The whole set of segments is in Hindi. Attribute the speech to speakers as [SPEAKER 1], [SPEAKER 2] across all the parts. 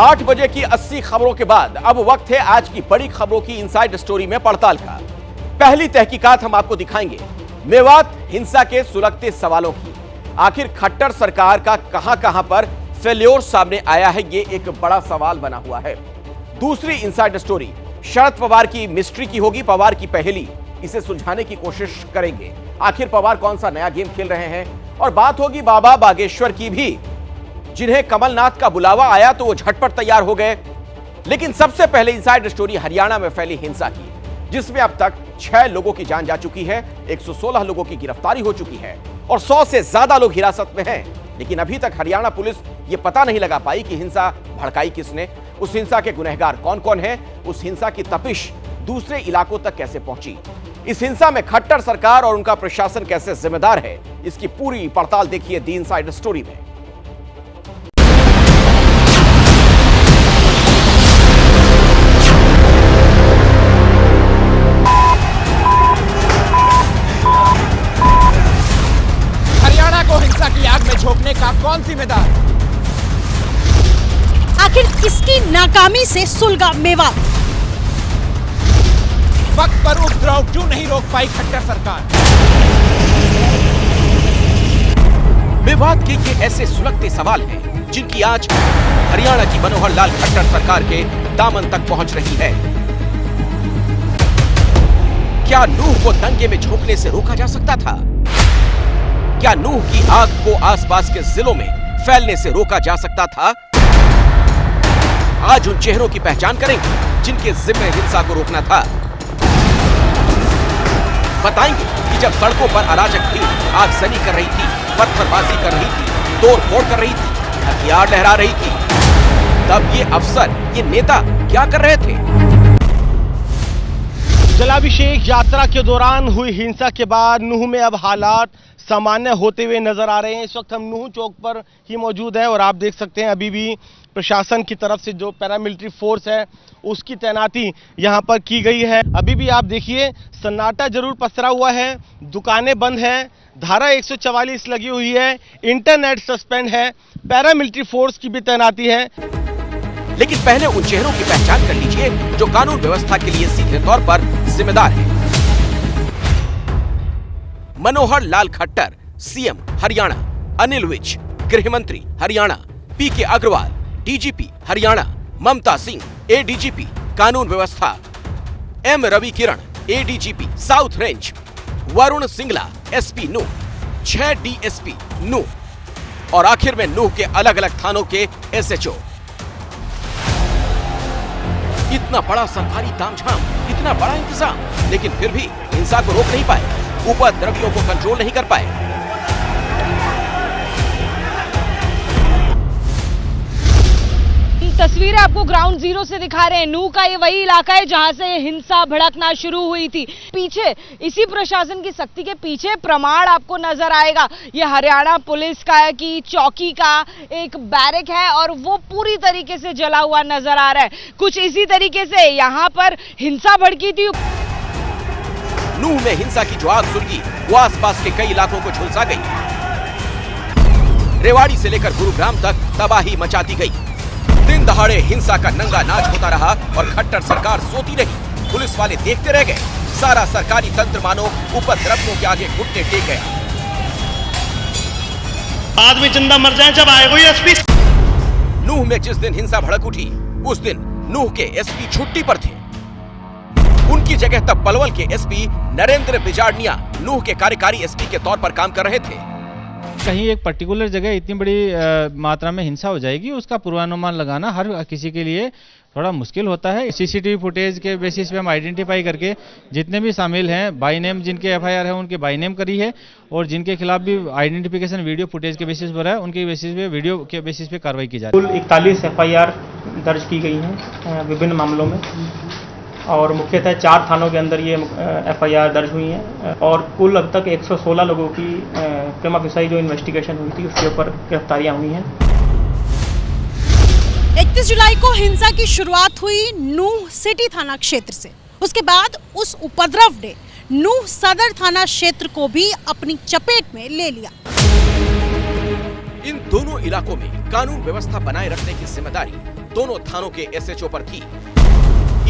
[SPEAKER 1] 8 बजे की 80 खबरों के बाद अब वक्त है आज की बड़ी खबरों की इनसाइड स्टोरी में पड़ताल का। पहली तहकीकात हम आपको दिखाएंगे मेवात हिंसा के सुलगते सवालों की। आखिर खट्टर सरकार का कहां पर फेल्योर सामने आया है, ये एक बड़ा सवाल बना हुआ है। दूसरी इनसाइड स्टोरी शरद पवार की मिस्ट्री की होगी, पवार की पहेली, इसे सुलझाने की कोशिश करेंगे। आखिर पवार कौन सा नया गेम खेल रहे हैं। और बात होगी बाबा बागेश्वर की भी, जिन्हें कमलनाथ का बुलावा आया तो वो झटपट तैयार हो गए। लेकिन सबसे पहले इनसाइड स्टोरी हरियाणा में फैली हिंसा की, जिसमें अब तक 6 लोगों की जान जा चुकी है, 116 लोगों की गिरफ्तारी हो चुकी है और 100 से ज्यादा लोग हिरासत में हैं। लेकिन अभी तक हरियाणा पुलिस ये पता नहीं लगा पाई कि हिंसा भड़काई किसने, उस हिंसा के गुनहगार कौन कौन है, उस हिंसा की तपिश दूसरे इलाकों तक कैसे पहुंची, इस हिंसा में खट्टर सरकार और उनका प्रशासन कैसे जिम्मेदार है, इसकी पूरी पड़ताल देखिए दी इनसाइड स्टोरी में।
[SPEAKER 2] हरियाणा को हिंसा की आग में झोंकने का कौन जिम्मेदार?
[SPEAKER 3] आखिर किसकी नाकामी से सुलगा मेवात?
[SPEAKER 2] वक्त पर उपद्रव क्यों नहीं रोक पाई खट्टर सरकार?
[SPEAKER 1] मेवात के ये ऐसे सुलगते सवाल हैं जिनकी आज हरियाणा की मनोहर लाल खट्टर सरकार के दामन तक पहुंच रही है। क्या नूह को दंगे में झोंकने से रोका जा सकता था? क्या नूह की आग को आसपास के जिलों में फैलने से रोका जा सकता था? आज उन चेहरों की पहचान करेंगे जिनके जिम्मे हिंसा को रोकना था। बताएंगे कि जब सड़कों पर अराजक भीड़ आगजनी कर रही थी, पत्थरबाजी कर रही थी, तोड़फोड़ कर रही थी, हथियार लहरा रही थी, तब ये अफसर, ये नेता क्या कर रहे थे?
[SPEAKER 4] जलाभिषेक यात्रा के दौरान हुई हिंसा के बाद नूह में अब हालात सामान्य होते हुए नजर आ रहे हैं। इस वक्त हम नूह चौक पर ही मौजूद हैं और आप देख सकते हैं अभी भी प्रशासन की तरफ से जो पैरामिलिट्री फोर्स है उसकी तैनाती यहाँ पर की गई है। अभी भी आप देखिए सन्नाटा जरूर पसरा हुआ है, दुकानें बंद हैं, धारा 144 लगी हुई है, इंटरनेट सस्पेंड है, पैरामिलिट्री फोर्स की भी तैनाती है।
[SPEAKER 1] लेकिन पहले उन चेहरों की पहचान कर लीजिए जो कानून व्यवस्था के लिए सीधे तौर पर जिम्मेदार हैं। मनोहर लाल खट्टर सीएम हरियाणा, अनिल विज गृह मंत्री Haryana, PK Agarwal DGP Haryana, Mamta Singh ADGP कानून व्यवस्था, M Ravi Kiran ADGP south range, Varun Singla SP Nuh, 6 DSP Nuh और आखिर में नूह के अलग अलग थानों के एसएचओ। इतना बड़ा सरकारी तामझाम, इतना बड़ा इंतजाम, लेकिन फिर भी हिंसा को रोक नहीं पाए, उपद्रवियों को कंट्रोल नहीं कर पाए।
[SPEAKER 5] तस्वीरें आपको ग्राउंड जीरो से दिखा रहे हैं। नूह का ये वही इलाका है जहां से हिंसा भड़कना शुरू हुई थी। पीछे इसी प्रशासन की सख्ती के पीछे प्रमाण आपको नजर आएगा। ये हरियाणा पुलिस का है कि चौकी का एक बैरक है और वो पूरी तरीके से जला हुआ नजर आ रहा है। कुछ इसी तरीके से यहाँ पर हिंसा भड़की थी।
[SPEAKER 1] नूह में हिंसा की जो आग सुलगी वो आसपास के कई इलाकों को झुलसा गई। रेवाड़ी से लेकर गुरुग्राम तक तबाही मचाती गई। दिन दहाड़े हिंसा का नंगा नाच होता रहा और खट्टर सरकार सोती रही। पुलिस वाले देखते रह गए। सारा सरकारी तंत्र मानो उपद्रवियों के आगे घुटने टेक गया।
[SPEAKER 4] आदमी जिंदा मर जाए जब आए कोई एसपी।
[SPEAKER 1] नूह में जिस दिन हिंसा भड़क उठी उस दिन नूह के एसपी छुट्टी पर थे। उनकी जगह तब पलवल के एसपी नरेंद्र बिजारनिया नूह के कार्यकारी एसपी के तौर पर काम कर रहे थे।
[SPEAKER 6] कहीं एक पर्टिकुलर जगह इतनी बड़ी मात्रा में हिंसा हो जाएगी, उसका पूर्वानुमान लगाना हर किसी के लिए थोड़ा मुश्किल होता है। सीसीटीवी फुटेज के बेसिस पे हम आइडेंटिफाई करके जितने भी शामिल हैं बाई नेम, जिनके एफआईआर है उनके बाई नेम करी है और जिनके खिलाफ भी आइडेंटिफिकेशन वीडियो फुटेज के बेसिस पर है उनके बेसिस पे वीडियो के बेसिस पे कार्रवाई की जा रही है।
[SPEAKER 7] कुल 41 एफआईआर दर्ज की गई हैं विभिन्न मामलों में और मुख्यतः 4 थानों के अंदर ये एफआईआर दर्ज हुई हैं और कुल अब तक 116 लोगों की प्रीमा फेसाई जो इन्वेस्टिगेशन हुई थी उसके ऊपर गिरफ्तारियां हुई हैं।
[SPEAKER 3] 31 जुलाई को हिंसा की शुरुआत हुई नूह सिटी थाना क्षेत्र से। उसके बाद उस उपद्रव ने नूह सदर थाना क्षेत्र को भी अपनी चपेट में ले लिया।
[SPEAKER 1] इन दोनों इलाकों में कानून व्यवस्था बनाए रखने की जिम्मेदारी दोनों थानों के एसएचओ पर की।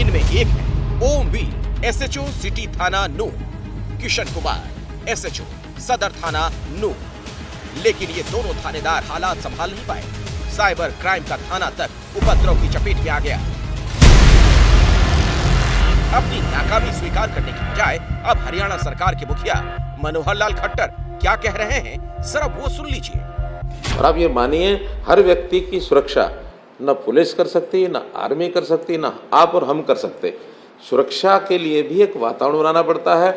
[SPEAKER 1] इनमें एक है ओमवीर, एसएचओ सिटी थाना नूह, किशन कुमार, एसएचओ सदर थाना नूह। लेकिन ये दोनों थानेदार हालात संभाल नहीं पाए। साइबर क्राइम का थाना तक उपद्रव की चपेट में आ गया। अपनी नाकामी स्वीकार करने की बजाय अब हरियाणा सरकार के मुखिया मनोहर लाल खट्टर क्या कह रहे हैं, जरा वो सुन लीजिए।
[SPEAKER 8] और आप ये मानिए, हर व्यक्ति की सुरक्षा न पुलिस कर सकती है, न आर्मी कर सकती है, न आप और हम कर सकते। सुरक्षा के लिए भी एक वातावरण बनाना पड़ता है।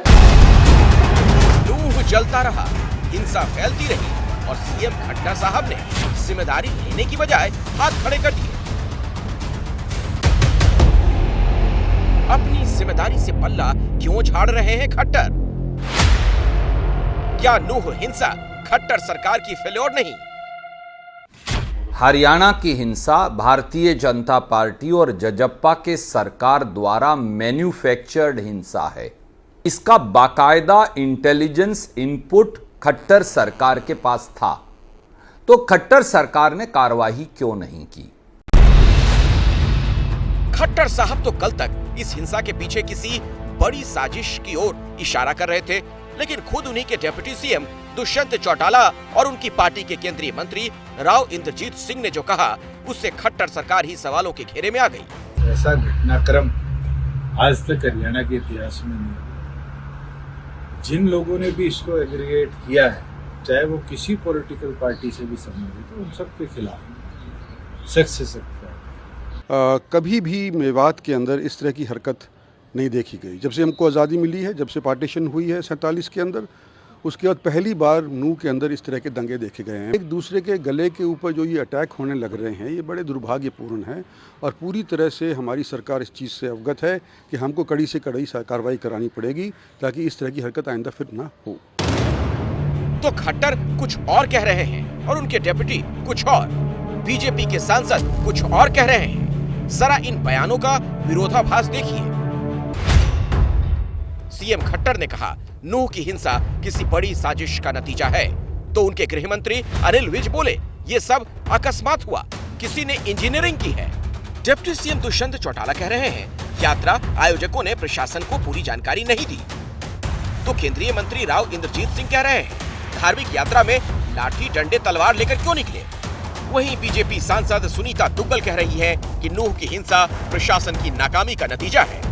[SPEAKER 1] नूह जलता रहा, हिंसा फैलती रही और सीएम खट्टर साहब ने जिम्मेदारी लेने की बजाय हाथ खड़े कर दिए। अपनी जिम्मेदारी से पल्ला क्यों झाड़ रहे हैं खट्टर? क्या नूह हिंसा खट्टर सरकार की फेल्योर नहीं?
[SPEAKER 9] हरियाणा की हिंसा भारतीय जनता पार्टी और जजप्पा के सरकार द्वारा मैन्युफैक्चर्ड हिंसा है। इसका बाकायदा इंटेलिजेंस इनपुट खट्टर सरकार के पास था, तो खट्टर सरकार ने कार्रवाई क्यों नहीं की?
[SPEAKER 1] खट्टर साहब तो कल तक इस हिंसा के पीछे किसी बड़ी साजिश की ओर इशारा कर रहे थे, लेकिन खुद उन्हीं के डिप्टी सीएम दुष्यंत चौटाला और उनकी पार्टी के केंद्रीय मंत्री राव इंद्रजीत सिंह ने जो कहा, उससे खट्टर सरकार ही सवालों के घेरे में आ गई।
[SPEAKER 10] ऐसा घटनाक्रम आज तक हरियाणा के इतिहास में नहीं। जिन लोगों ने भी इसको एग्रीगेट किया है, चाहे वो किसी पॉलिटिकल पार्टी से भी संबंधित हो, उन सब के खिलाफ सख्त से सख्त।
[SPEAKER 11] कभी भी मेवात के अंदर इस तरह की हरकत नहीं देखी गई। जब से हमको आज़ादी मिली है, जब से पार्टीशन हुई है 47 के अंदर, उसके बाद पहली बार नूह के अंदर इस तरह के दंगे देखे गए हैं। एक दूसरे के गले के ऊपर जो ये अटैक होने लग रहे हैं, ये बड़े दुर्भाग्यपूर्ण है और पूरी तरह से हमारी सरकार इस चीज़ से अवगत है कि हमको कड़ी से कड़ी कार्रवाई करानी पड़ेगी ताकि इस तरह की हरकत आइंदा फिर ना हो।
[SPEAKER 1] तो खट्टर कुछ और कह रहे हैं और उनके डिप्टी कुछ और, बीजेपी के सांसद कुछ और कह रहे हैं। जरा इन बयानों का विरोधाभास देखिए। सीएम खट्टर ने कहा नूह की हिंसा किसी बड़ी साजिश का नतीजा है, तो उनके गृह मंत्री अनिल विज बोले ये सब अकस्मात हुआ, किसी ने इंजीनियरिंग की है। डिप्टी सीएम दुष्यंत चौटाला कह रहे हैं यात्रा आयोजकों ने प्रशासन को पूरी जानकारी नहीं दी। तो केंद्रीय मंत्री राव इंद्रजीत सिंह कह रहे हैं धार्मिक यात्रा में लाठी डंडे तलवार लेकर क्यों निकले। वहीं बीजेपी सांसद सुनीता दुग्गल कह रही है कि नूह की हिंसा प्रशासन की नाकामी का नतीजा है।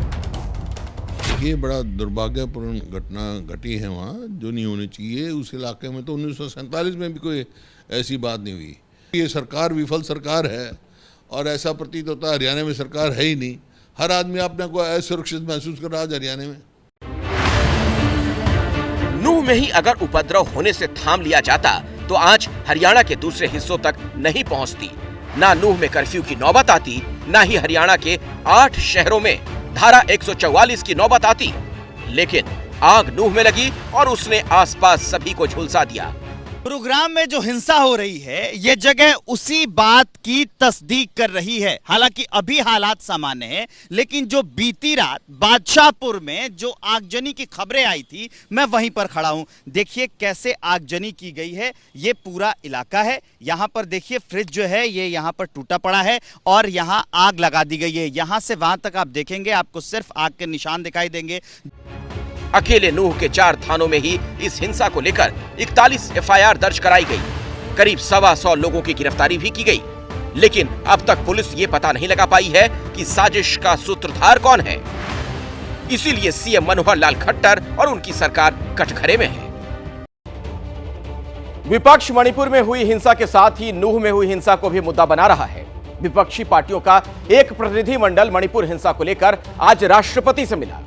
[SPEAKER 12] ये बड़ा दुर्भाग्यपूर्ण घटना घटी है वहाँ, जो नहीं होनी चाहिए। उस इलाके में तो 1947 में भी कोई ऐसी बात नहीं हुई। ये सरकार विफल सरकार है और ऐसा प्रतीत होता है हरियाणा में सरकार है ही नहीं। हर आदमी अपने को असुरक्षित महसूस कर रहा है हरियाणा में।
[SPEAKER 1] नूह में ही अगर उपद्रव होने से थाम लिया जाता तो आज हरियाणा के दूसरे हिस्सों तक नहीं पहुंचती। ना नूह में कर्फ्यू की नौबत आती, ना ही हरियाणा के 8 शहरों में धारा 144 की नौबत आती। लेकिन आग नूह में लगी और उसने आसपास सभी को झुलसा दिया।
[SPEAKER 13] गुरुग्राम में जो हिंसा हो रही है, ये जगह उसी बात की तस्दीक कर रही है। हालांकि अभी हालात सामान्य हैं, लेकिन जो बीती रात बादशाहपुर में जो आगजनी की खबरें आई थी, मैं वहीं पर खड़ा हूं। देखिए कैसे आगजनी की गई है। ये पूरा इलाका है। यहाँ पर देखिए फ्रिज जो है ये यहाँ पर टूटा पड़ा है और यहाँ आग लगा दी गई है। यहाँ से वहां तक आप देखेंगे, आपको सिर्फ आग के निशान दिखाई देंगे।
[SPEAKER 1] अकेले नूह के 4 थानों में ही इस हिंसा को लेकर 41 एफआईआर दर्ज कराई गई। करीब 125 लोगों की गिरफ्तारी भी की गई। लेकिन अब तक पुलिस ये पता नहीं लगा पाई है कि साजिश का सूत्रधार कौन है। इसीलिए सीएम मनोहर लाल खट्टर और उनकी सरकार कटघरे में है। विपक्ष मणिपुर में हुई हिंसा के साथ ही नूह में हुई हिंसा को भी मुद्दा बना रहा है। विपक्षी पार्टियों का एक प्रतिनिधिमंडल मणिपुर हिंसा को लेकर आज राष्ट्रपति से मिला।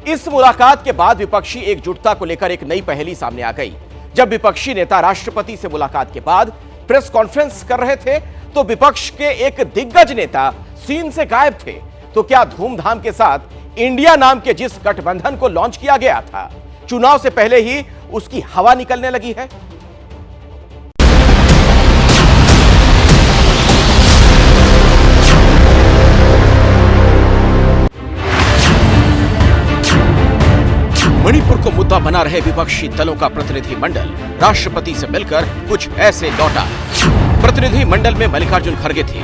[SPEAKER 1] इस मुलाकात के बाद विपक्षी एकजुटता को लेकर एक नई पहेली सामने आ गई। जब विपक्षी नेता राष्ट्रपति से मुलाकात के बाद प्रेस कॉन्फ्रेंस कर रहे थे तो विपक्ष के एक दिग्गज नेता सीन से गायब थे। तो क्या धूमधाम के साथ इंडिया नाम के जिस गठबंधन को लॉन्च किया गया था, चुनाव से पहले ही उसकी हवा निकलने लगी है? मणिपुर को मुद्दा बना रहे विपक्षी दलों का प्रतिनिधिमंडल राष्ट्रपति से मिलकर कुछ ऐसे लौटा। प्रतिनिधिमंडल में मल्लिकार्जुन खड़गे थे,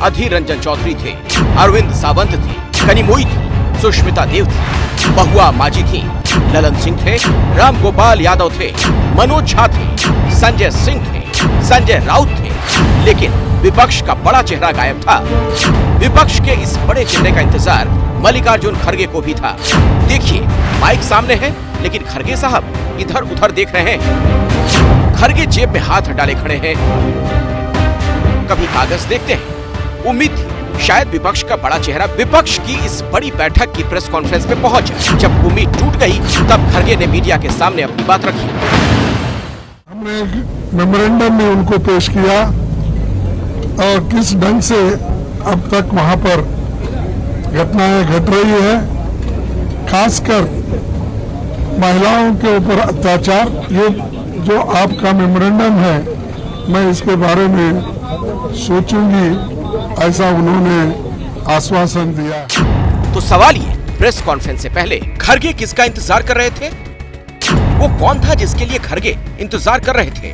[SPEAKER 1] अधीर रंजन चौधरी थे, अरविंद सावंत थे, कनिमोई थी, सुष्मिता देव थी, बहुआ माजी थी, ललन सिंह थे, राम गोपाल यादव थे, मनोज झा थे, संजय सिंह थे, संजय राउत थे। लेकिन विपक्ष का बड़ा चेहरा गायब था। विपक्ष के इस बड़े चेहरे का इंतजार मल्लिकार्जुन खड़गे को भी था। देखिए, माइक सामने है, लेकिन खड़गे साहब इधर उधर देख रहे हैं। खड़गे जेब में हाथ डाले खड़े हैं, कभी कागज देखते हैं। उम्मीद थी शायद विपक्ष का बड़ा चेहरा विपक्ष की इस बड़ी बैठक की प्रेस कॉन्फ्रेंस में पहुंच जाए। जब उम्मीद टूट गई, तब खड़गे ने मीडिया के सामने अपनी बात रखी।
[SPEAKER 14] हमने मेमोरेंडम में उनको पेश किया और किस ढंग से अब तक वहां पर घटनाएं घट रही है, खासकर महिलाओं के ऊपर अत्याचार। ये जो आपका मेमोरेंडम है, मैं इसके बारे में सोचूंगी, ऐसा उन्होंने आश्वासन दिया।
[SPEAKER 1] तो सवाल ये, प्रेस कॉन्फ्रेंस से पहले खड़गे किसका इंतजार कर रहे थे? वो कौन था जिसके लिए खड़गे इंतजार कर रहे थे?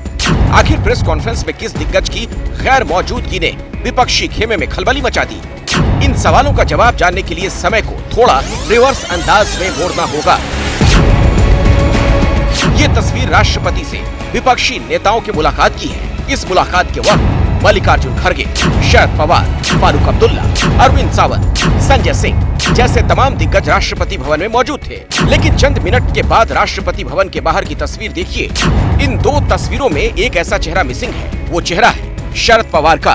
[SPEAKER 1] आखिर प्रेस कॉन्फ्रेंस में किस दिग्गज की गैर मौजूदगी ने विपक्षी खेमे में खलबली मचा दी? इन सवालों का जवाब जानने के लिए समय को थोड़ा रिवर्स अंदाज में मोड़ना होगा। ये तस्वीर राष्ट्रपति से विपक्षी नेताओं की मुलाकात की है। इस मुलाकात के वक्त मल्लिकार्जुन खड़गे, शरद पवार, फारूक अब्दुल्ला, अरविंद सावंत, संजय सिंह जैसे तमाम दिग्गज राष्ट्रपति भवन में मौजूद थे। लेकिन चंद मिनट के बाद राष्ट्रपति भवन के बाहर की तस्वीर देखिए। इन दो तस्वीरों में एक ऐसा चेहरा मिसिंग है। वो चेहरा है शरद पवार का।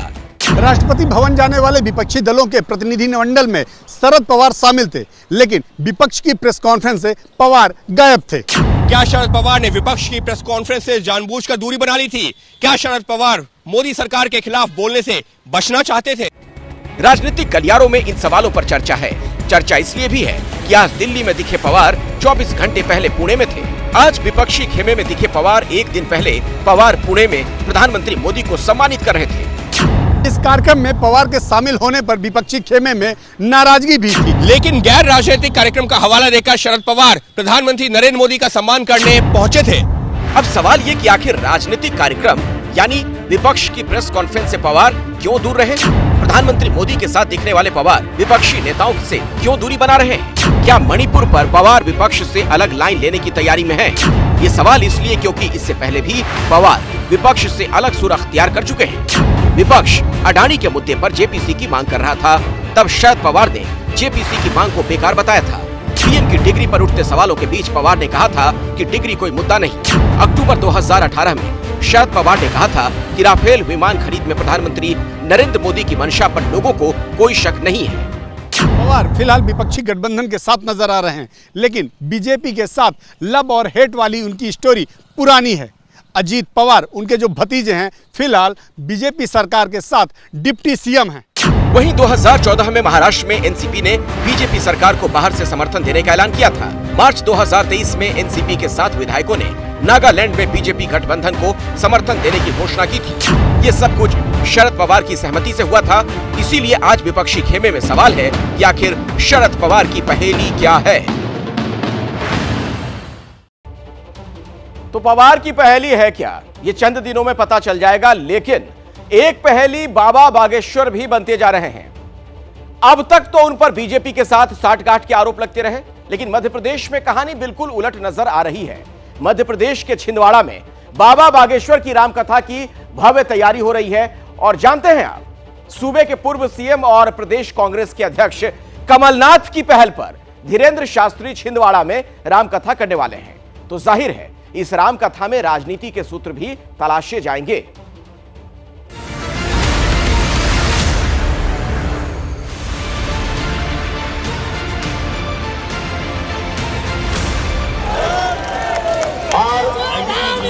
[SPEAKER 15] राष्ट्रपति भवन जाने वाले विपक्षी दलों के प्रतिनिधि मंडल में शरद पवार शामिल थे, लेकिन विपक्ष की प्रेस कॉन्फ्रेंस से पवार गायब थे।
[SPEAKER 2] क्या शरद पवार ने विपक्ष की प्रेस कॉन्फ्रेंस से जानबूझकर दूरी बना ली थी? क्या शरद पवार मोदी सरकार के खिलाफ बोलने से बचना चाहते थे?
[SPEAKER 1] राजनीतिक गलियारों में इन सवालों पर चर्चा है। चर्चा इसलिए भी है कि आज दिल्ली में दिखे पवार 24 घंटे पहले पुणे में थे। आज विपक्षी खेमे में दिखे पवार एक दिन पहले पवार पुणे में प्रधानमंत्री मोदी को सम्मानित कर रहे थे।
[SPEAKER 15] इस कार्यक्रम में पवार के शामिल होने पर विपक्षी खेमे में नाराजगी भी थी।
[SPEAKER 2] लेकिन गैर राजनीतिक कार्यक्रम का हवाला देकर शरद पवार प्रधानमंत्री नरेंद्र मोदी का सम्मान करने पहुंचे थे।
[SPEAKER 1] अब सवाल ये कि आखिर राजनीतिक कार्यक्रम यानी विपक्ष की प्रेस कॉन्फ्रेंस से पवार क्यों दूर रहे? प्रधानमंत्री मोदी के साथ दिखने वाले पवार विपक्षी नेताओं से क्यों दूरी बना रहे हैं? क्या मणिपुर पर पवार विपक्ष से अलग लाइन लेने की तैयारी में है? ये सवाल इसलिए क्योंकि इससे पहले भी पवार विपक्ष से अलग सुर अख्तियार कर चुके हैं। विपक्ष अडानी के मुद्दे पर जेपीसी की मांग कर रहा था, तब शरद पवार ने जेपीसी की मांग को बेकार बताया था। पीएम की डिग्री पर उठते सवालों के बीच पवार ने कहा था कि डिग्री कोई मुद्दा नहीं। अक्टूबर 2018 में शरद पवार ने कहा था कि राफेल विमान खरीद में प्रधानमंत्री नरेंद्र मोदी की मंशा पर लोगों को कोई शक नहीं है।
[SPEAKER 15] पवार फिलहाल विपक्षी गठबंधन के साथ नजर आ रहे हैं, लेकिन बीजेपी के साथ लव और हेट वाली उनकी स्टोरी पुरानी है। अजीत पवार, उनके जो भतीजे हैं, फिलहाल बीजेपी सरकार के साथ डिप्टी सीएम हैं।
[SPEAKER 1] वहीं 2014 में महाराष्ट्र में एनसीपी ने बीजेपी सरकार को बाहर से समर्थन देने का ऐलान किया था। मार्च 2023 में एनसीपी के 7 विधायकों ने नागालैंड में बीजेपी गठबंधन को समर्थन देने की घोषणा की थी। ये सब कुछ शरद पवार की सहमति से हुआ था। इसीलिए आज विपक्षी खेमे में सवाल है कि आखिर शरद पवार की पहेली क्या है? तो पवार की पहेली है क्या, ये चंद दिनों में पता चल जाएगा। लेकिन एक पहेली बाबा बागेश्वर भी बनते जा रहे हैं। अब तक तो उन पर बीजेपी के साथ साठगांठ के आरोप लगते रहे, लेकिन मध्य प्रदेश में कहानी बिल्कुल उलट नजर आ रही है। मध्य प्रदेश के छिंदवाड़ा में बाबा बागेश्वर की रामकथा की भव्य तैयारी हो रही है। और जानते हैं आप, सूबे के पूर्व सीएम और प्रदेश कांग्रेस के अध्यक्ष कमलनाथ की पहल पर धीरेन्द्र शास्त्री छिंदवाड़ा में रामकथा करने वाले हैं। तो जाहिर है इस रामकथा में राजनीति के सूत्र भी तलाशे जाएंगे।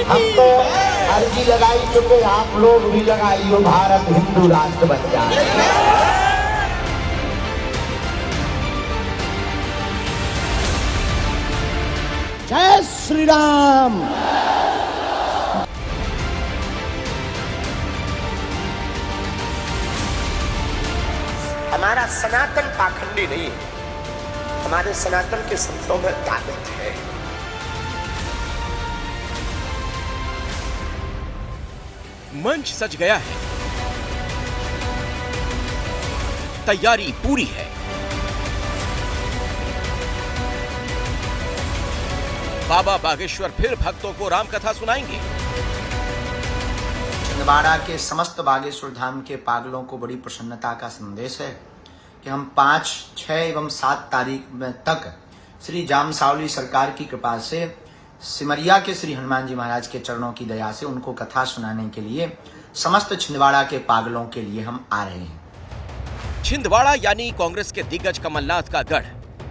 [SPEAKER 16] हमको अर्जी लगाई चुके, आप लोग भी लगाइयो, भारत हिंदू राष्ट्र बन जाए। जय श्री राम। हमारा सनातन पाखंडी नहीं है, हमारे सनातन के संतों में ताकत है।
[SPEAKER 1] मंच सज गया है। तैयारी पूरी है। बाबा बागेश्वर फिर भक्तों को रामकथा सुनाएंगे।
[SPEAKER 17] छिंदवाड़ा के समस्त बागेश्वर धाम के पागलों को बड़ी प्रसन्नता का संदेश है कि हम 5, 6 एवं 7 तारीख में तक श्री जामसावली सरकार की कृपा से सिमरिया के श्री हनुमान जी महाराज के चरणों की दया से उनको कथा सुनाने के लिए समस्त छिंदवाड़ा के पागलों के लिए हम आ रहे हैं।
[SPEAKER 1] छिंदवाड़ा यानी कांग्रेस के दिग्गज कमलनाथ का गढ़,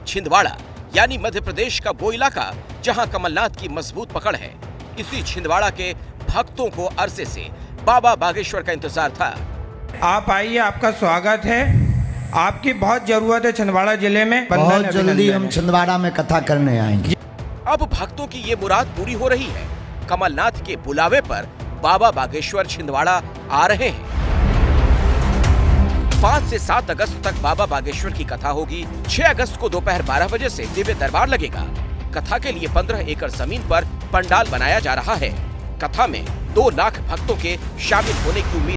[SPEAKER 1] छिंदवाड़ा यानी मध्य प्रदेश का वो इलाका जहां कमलनाथ की मजबूत पकड़ है। इसी छिंदवाड़ा के भक्तों को अरसे से बाबा बागेश्वर का इंतजार था।
[SPEAKER 18] आप आइए, आपका स्वागत है। आपकी बहुत जरूरत है छिंदवाड़ा जिले में।
[SPEAKER 17] बहुत जल्दी हम छिंदवाड़ा में कथा करने आएंगे।
[SPEAKER 1] अब भक्तों की ये मुराद पूरी हो रही है। कमलनाथ के बुलावे पर बाबा बागेश्वर छिंदवाड़ा आ रहे हैं। 5 से 7 अगस्त तक बाबा बागेश्वर की कथा होगी। 6 अगस्त को दोपहर 12 बजे से दिव्य दरबार लगेगा। कथा के लिए 15 एकड़ जमीन पर पंडाल बनाया जा रहा है। कथा में 2 लाख भक्तों के शामिल होने की उम्मीद